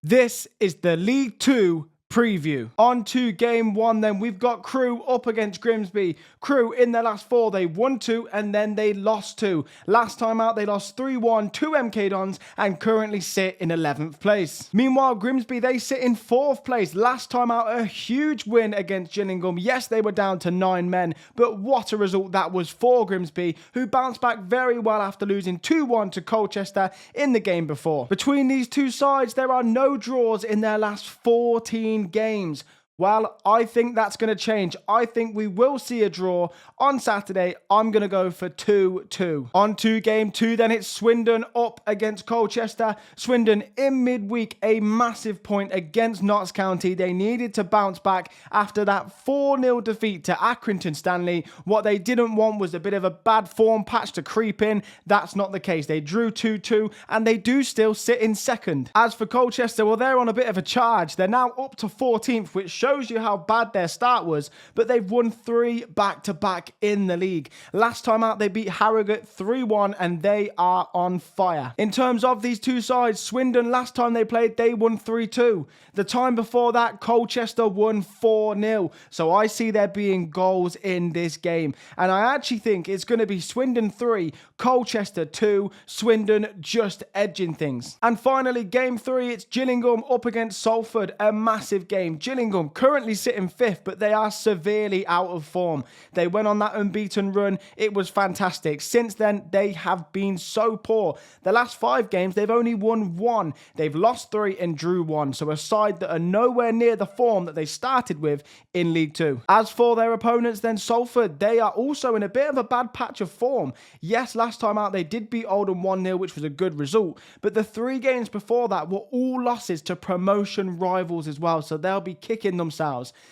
This is the League 2 preview. On to game 1 then. We've got Crew up against Grimsby. Crew in their last 4, they won 2 and then they lost 2. Last time out they lost 3-1 to MK Dons and currently sit in 11th place. Meanwhile Grimsby, they sit in 4th place. Last time out a huge win against Gillingham. Yes, they were down to 9 men, but what a result that was for Grimsby, who bounced back very well after losing 2-1 to Colchester in the game before. Between these two sides there are no draws in their last 14 games. Well, I think that's going to change. I think we will see a draw on Saturday. I'm going to go for 2-2. On to game 2 then, it's Swindon up against Colchester. Swindon in midweek, a massive point against Notts County. They needed to bounce back after that 4-0 defeat to Accrington Stanley. What they didn't want was a bit of a bad form patch to creep in. That's not the case. They drew 2-2 and they do still sit in second. As for Colchester, well, they're on a bit of a charge. They're now up to 14th, which shows you how bad their start was, but they've won 3 back-to-back in the league. Last time out, they beat Harrogate 3-1, and they are on fire. In terms of these two sides, Swindon, last time they played, they won 3-2. The time before that, Colchester won 4-0. So I see there being goals in this game, and I actually think it's going to be Swindon 3, Colchester 2, Swindon just edging things. And finally, game 3, it's Gillingham up against Salford, a massive game. Gillingham currently sitting 5th, but they are severely out of form. They went on that unbeaten run. It was fantastic. Since then, they have been so poor. The last 5 games, they've only won 1. They've lost 3 and drew 1. So a side that are nowhere near the form that they started with in League 2. As for their opponents then, Salford, they are also in a bit of a bad patch of form. Yes, last time out, they did beat Oldham 1-0, which was a good result. But the 3 games before that were all losses to promotion rivals as well. So they'll be kicking themselves.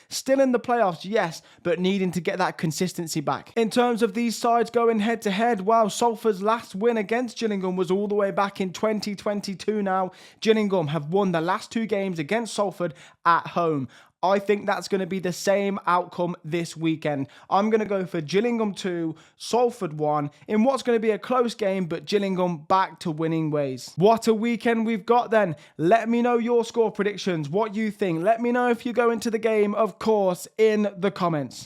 Still in the playoffs, yes, but needing to get that consistency back. In terms of these sides going head to head, wow, Salford's last win against Gillingham was all the way back in 2022 now. Gillingham have won the last 2 games against Salford at home. I think that's going to be the same outcome this weekend. I'm going to go for Gillingham 2, Salford 1, in what's going to be a close game, but Gillingham back to winning ways. What a weekend we've got then. Let me know your score predictions, what you think. Let me know if you go into the game, of course, in the comments.